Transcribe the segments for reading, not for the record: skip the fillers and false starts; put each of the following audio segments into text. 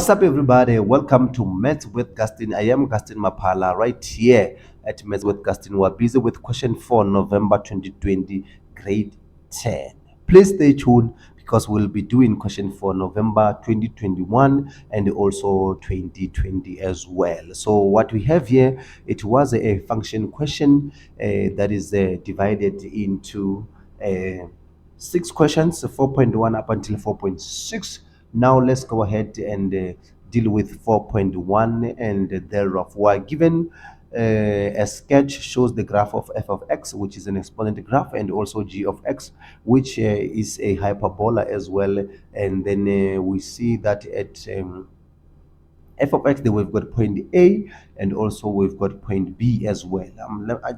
What's up, everybody? Welcome to Maths with Gustin. I am Gustin Mapala right here at Maths with Gustin. We're busy with question 4, November 2020, grade 10. Please stay tuned because we'll be doing question 4, November 2021 and also 2020 as well. So what we have here, it was a function question that is divided into 6 questions, 4.1 up until 4.6. Now let's go ahead and deal with 4.1 and thereof. We're given a sketch shows the graph of f of x, which is an exponent graph, and also g of x, which is a hyperbola as well. And then we see that at f of x, then we've got point A and also we've got point B as well.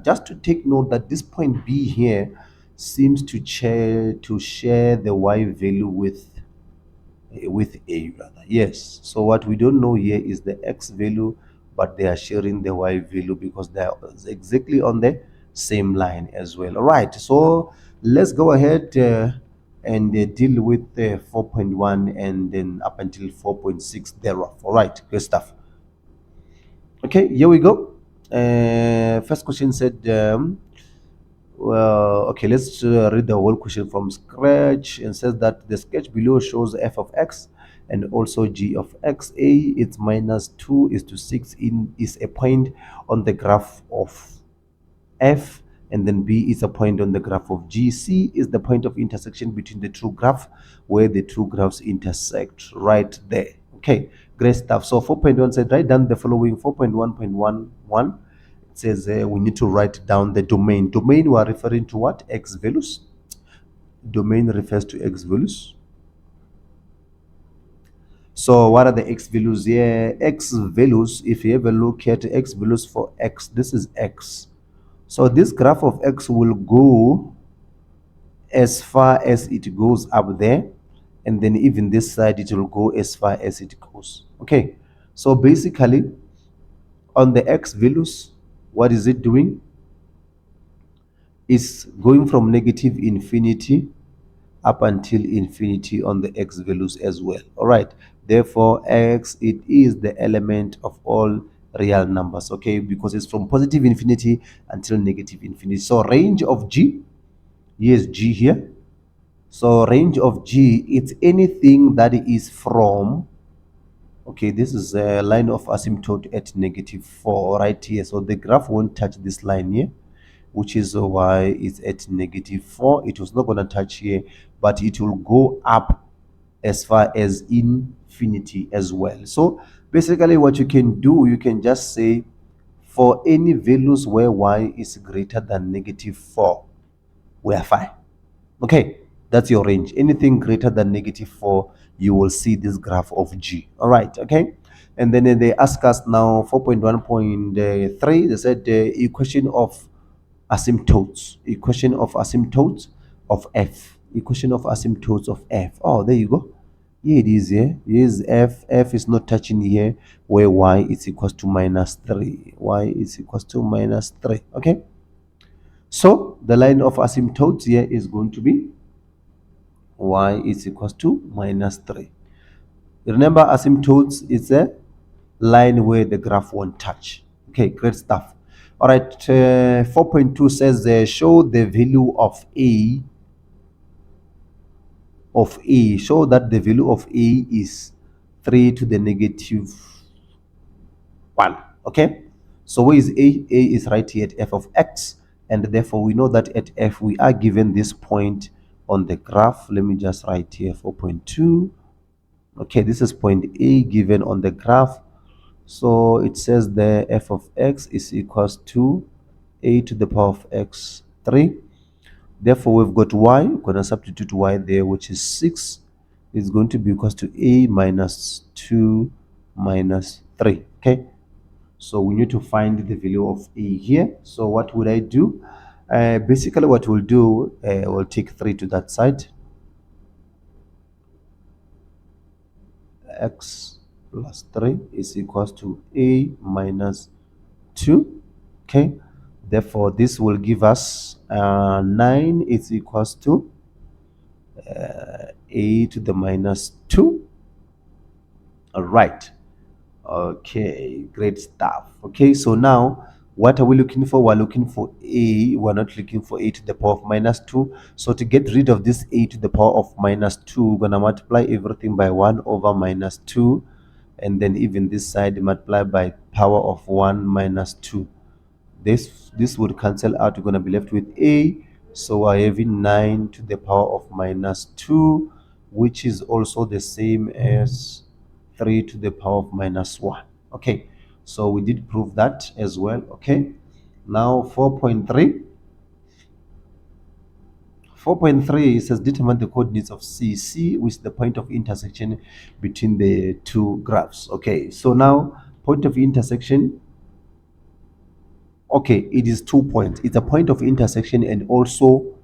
Just to take note that this point B here seems to share the y value with A rather. Yes, so what we don't know here is the x value, but they are sharing the y value because they are exactly on the same line as well. All right, so let's go ahead and deal with 4.1 and then up until 4.6 thereof. All right, good stuff. Okay, here we go. First question said well, okay, let's read the whole question from scratch. And says that the sketch below shows f of x and also g of x. A is -2 is to 6 is a point on the graph of f, and then b is a point on the graph of g. C is the point of intersection between the two graphs where the two graphs intersect right there. Okay, great stuff. So 4.1 said write down the following. 4.1.11 says we need to write down the domain. Domain, we are referring to what? X values. Domain refers to X values. So what are the X values here? X values, if you have a look at X values for X, this is X. So this graph of X will go as far as it goes up there, and then even this side it will go as far as it goes. Okay, so basically on the X values, what is it doing? It's going from negative infinity up until infinity on the X values as well. All right, therefore X, it is the element of all real numbers. Okay, because it's from positive infinity until negative infinity. So range of G, here's G here. So range of G, it's anything that is from, okay, this is a line of asymptote at -4 right here. So the graph won't touch this line here, which is why it's at -4. It was not going to touch here, but it will go up as far as infinity as well. So basically what you can do, you can just say for any values where y is greater than -4, we are fine. Okay, that's your range. Anything greater than -4, you will see this graph of G. All right, okay. And then they ask us now 4.1.3, they said the equation of asymptotes, equation of asymptotes of f, equation of asymptotes of f. Oh, there you go. Here it is here. Here's f. F is not touching here where y is equals to -3. Y is equals to -3. Okay. So the line of asymptotes here is going to be y is equals to -3. Remember, asymptotes is a line where the graph won't touch. Okay, great stuff. All right, 4.2 says show the value of A show that the value of A is 3 to the -1. Okay, so where is A? A is right here at f of x, and therefore we know that at f we are given this point on the graph. Let me just write here 4.2. Okay, this is point A given on the graph. So it says the f of x is equals to a to the power of x 3. Therefore, we've got y. We're going to substitute y there, which is 6. Is going to be equals to a minus 2 minus 3. Okay, so we need to find the value of a here. So what would I do? Basically, what we'll do, we'll take 3 to that side. X plus 3 is equals to a minus 2. Okay, therefore this will give us 9 is equals to a to the -2. All right. Okay, great stuff. Okay, so now what are we looking for? We're looking for a, we're not looking for a to the power of minus 2. So to get rid of this a to the power of minus 2, we're going to multiply everything by 1 over minus 2. And then even this side multiply by power of 1 minus 2. This would cancel out. We're going to be left with a. So we're having 9 to the power of minus 2, which is also the same as 3 to the power of minus 1. Okay, so we did prove that as well. Okay, now 4.3. 4.3 says determine the coordinates of C. C, which is the point of intersection between the two graphs. Okay, so now point of intersection. Okay, it is 2 points. It's a point of intersection and also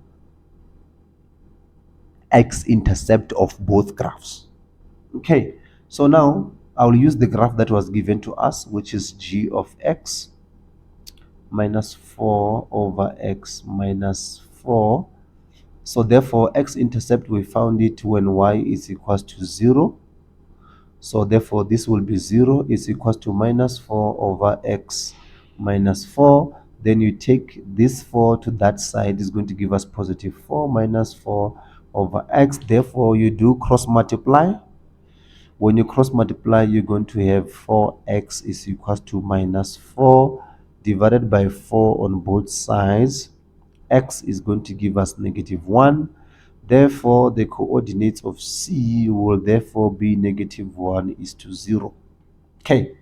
x-intercept of both graphs. Okay, so now I'll use the graph that was given to us, which is g of x minus 4 over x minus 4. So therefore x-intercept, we found it when y is equals to 0. So therefore this will be 0 is equals to minus 4 over x minus 4. Then you take this 4 to that side, is going to give us positive 4 minus 4 over x. Therefore you do cross multiply. When you cross multiply, you're going to have 4x is equals to minus 4 divided by 4 on both sides. X is going to give us negative 1. Therefore, the coordinates of C will therefore be negative 1 is to 0. Okay,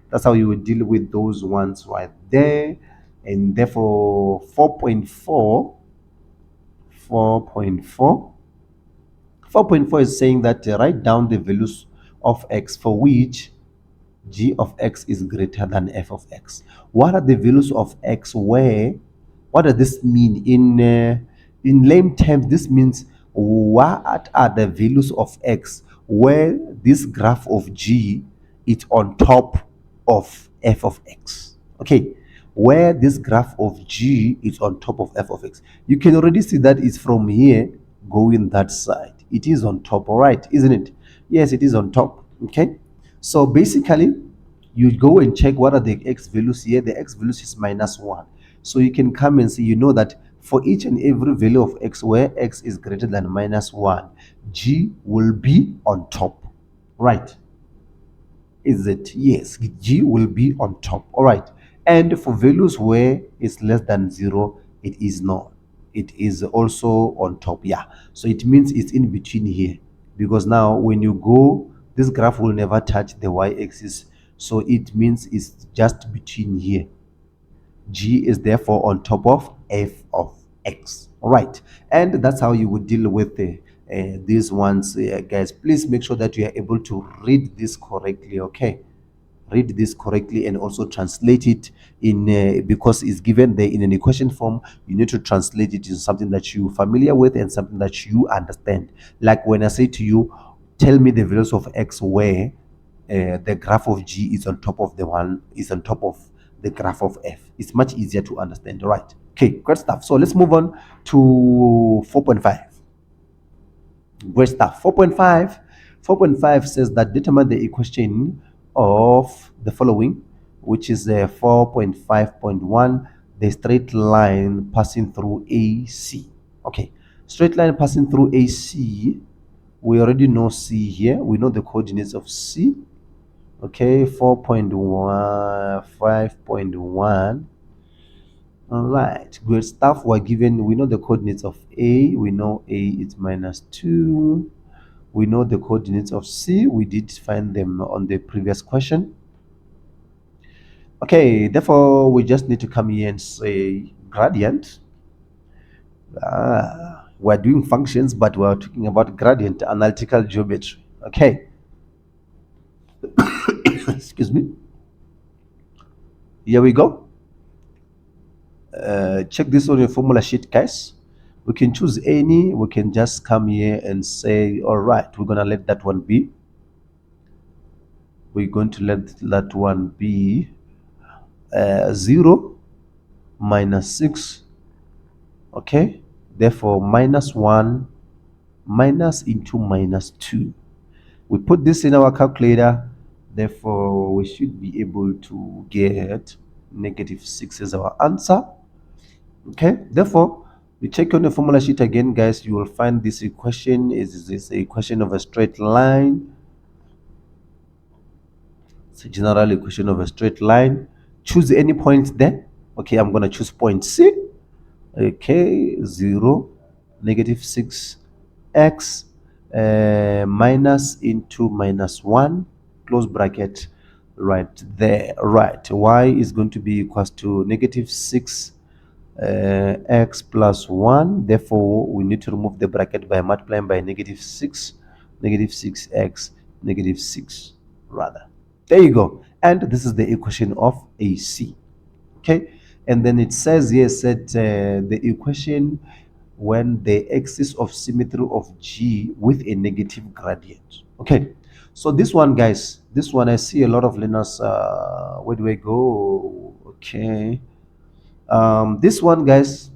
that's how you would deal with those ones right there. And therefore, 4.4 is saying that write down the values of x for which g of x is greater than f of x. What are the values of x where, what does this mean? In lame terms, this means what are the values of x where this graph of g is on top of f of x. Okay, where this graph of g is on top of f of x. You can already see that it's from here going that side. It is on top, all right, isn't it? Yes, it is on top. Okay, so basically you go and check what are the x values here. The x values is minus 1. So you can come and see, you know that for each and every value of x where x is greater than minus 1, g will be on top, right? Is it? Yes, g will be on top. All right. And for values where it's less than 0, it is not. It is also on top. Yeah. So it means it's in between here. Because now when you go, this graph will never touch the y-axis. So it means it's just between here. G is therefore on top of f of x. All right. And that's how you would deal with these ones, guys. Please make sure that you are able to read this correctly. Okay, read this correctly and also translate it in because it's given there in an equation form. You need to translate it into something that you're familiar with and something that you understand. Like when I say to you, tell me the values of x where the graph of g is on top of the one, is on top of the graph of f. It's much easier to understand, right? Okay, great stuff. So let's move on to 4.5. Great stuff. 4.5 says that determine the equation of the following, which is 4.5.1, the straight line passing through AC. Okay, straight line passing through AC. We already know C here. We know the coordinates of C. Okay, 4.1, 5.1. All right, great stuff. We're given, we know the coordinates of A. We know A is minus 2. We know the coordinates of C. We did find them on the previous question. Okay, therefore, we just need to come here and say gradient. We're doing functions, but we're talking about gradient analytical geometry. Okay. Excuse me. Here we go. Check this on your formula sheet, guys. We can choose any. We can just come here and say, all right, we're going to let that one be. We're going to let that one be 0 minus 6. Okay, therefore minus 1 minus into minus 2. We put this in our calculator. Therefore, we should be able to get -6 as our answer. Okay, therefore, we check on the formula sheet again, guys. You will find this equation is this a equation of a straight line. It's a general equation of a straight line. Choose any point there. Okay, I'm going to choose point C. Okay, 0, -6x minus into -1, close bracket, right there. Right, y is going to be equals to -6 x plus 1. Therefore, we need to remove the bracket by multiplying by -6, -6x, -6 rather. There you go. And this is the equation of AC. Okay, and then it says here, said the equation when the axis of symmetry of G with a negative gradient. Okay, so this one, guys, this one I see a lot of learners. Where do I go? Okay, this one, guys,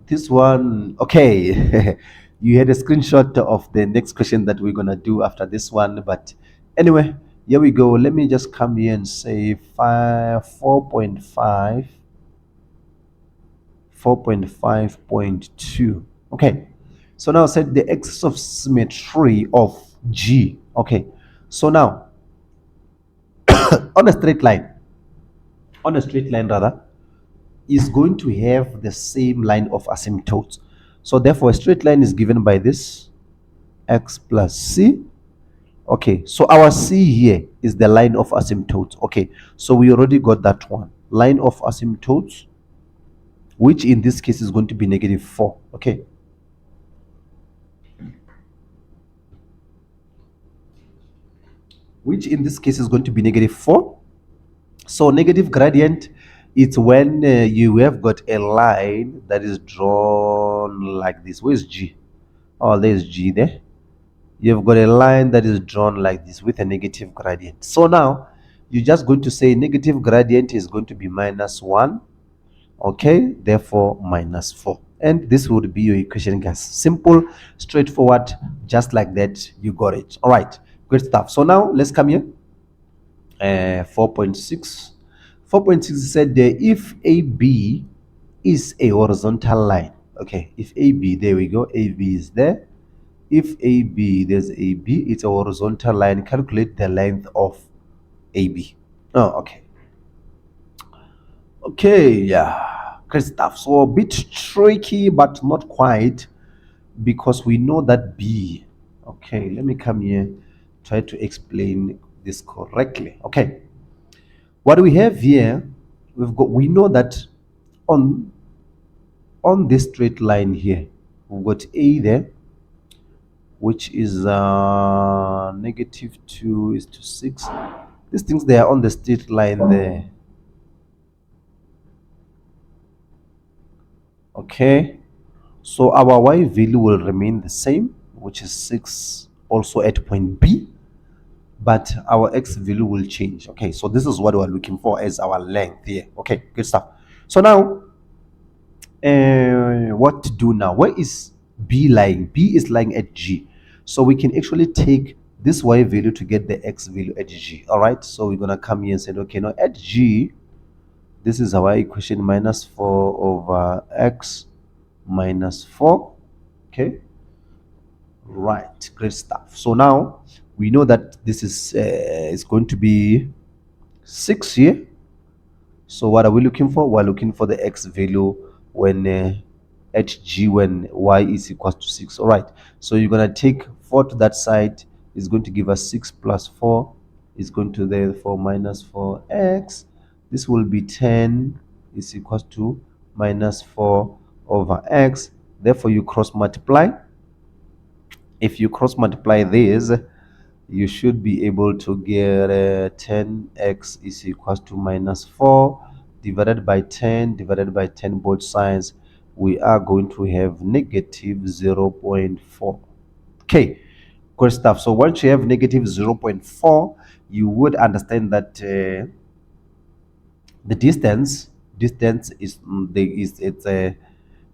this one. Okay, you had a screenshot of the next question that we're gonna do after this one, but anyway, here we go. Let me just come here and say 4.5 4.5.2. Okay, so now set the axis of symmetry of G. Okay, so now on a straight line, rather, is going to have the same line of asymptotes. So therefore, a straight line is given by this x plus c. Okay, so our c here is the line of asymptotes. Okay, so we already got that one, line of asymptotes, which in this case is going to be -4. Okay, which in this case is going to be -4. So negative gradient, it's when you have got a line that is drawn like this. Where's G? Oh, there's G there. You've got a line that is drawn like this with a negative gradient. So now you're just going to say negative gradient is going to be -1. Okay, therefore -4. And this would be your equation, guys. Simple, straightforward, just like that. You got it. All right, good stuff. So now let's come here. 4.6. 4.6 said if AB is a horizontal line. Okay, if AB, there we go, AB is there. If AB, there's AB, it's a horizontal line. Calculate the length of AB. Oh, okay. Okay, yeah, great stuff. So a bit tricky, but not quite, because we know that B. Okay, let me come here, try to explain this correctly. Okay, what we have here, we know that on this straight line here, we've got A there, which is -2 is to 6. These things, they are on the straight line there. Okay, so our y value will remain the same, which is 6, also at point B, but our x value will change. Okay, so this is what we're looking for as our length here. Okay, good stuff. So now what to do now? Where is B lying? B is lying at G, so we can actually take this y value to get the x value at G. All right, so we're gonna come here and say, okay, now at G, this is our equation, -4 over x minus 4. Okay, right, great stuff. So now we know that this is going to be 6 here. So what are we looking for? We're looking for the x value when at G, when y is equals to 6. All right, so you're going to take 4 to that side. Is going to give us 6 plus 4 is going to therefore -4x. This will be 10 is equals to -4 over x. Therefore you cross multiply. If you cross multiply this, you should be able to get 10x is equals to -4 divided by 10 divided by 10 both sides. We are going to have -0.4. Okay, good stuff. So once you have -0.4, you would understand that the distance is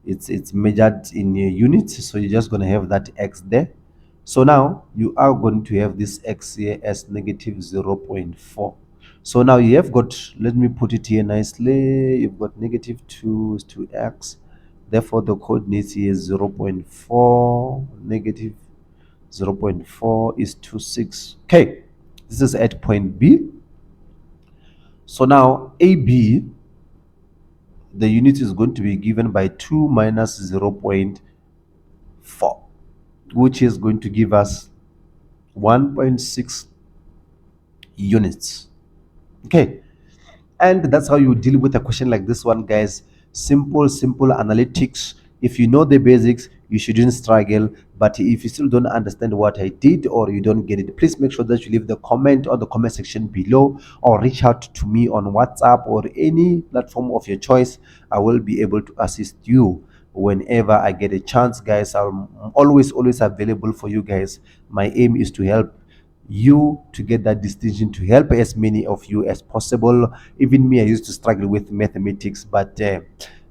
it's measured in units. So you're just going to have that x there. So now you are going to have this x here as negative 0.4. So now you have got, let me put it here nicely, you've got negative 2 is to x. Therefore, the coordinates here is 0.4, negative 0.4 is to 6. Okay, this is at point B. So now AB, the unit is going to be given by 2 minus 0.4, which is going to give us 1.6 units. Okay, and that's how you deal with a question like this one, guys. Simple analytics. If you know the basics, you shouldn't struggle. But if you still don't understand what I did or you don't get it, please make sure that you leave the comment on the comment section below, or reach out to me on WhatsApp or any platform of your choice. I will be able to assist you whenever I get a chance, guys. I'm always available for you guys. My aim is to help you to get that distinction, to help as many of you as possible. Even me, I used to struggle with mathematics, but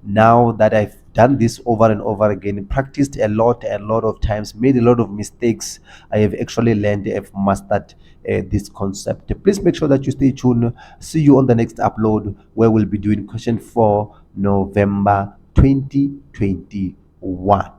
now that I've done this over and over again, practiced a lot of times, made a lot of mistakes, I have actually learned, I've mastered this concept. Please make sure that you stay tuned. See you on the next upload, where we'll be doing question for November 2021.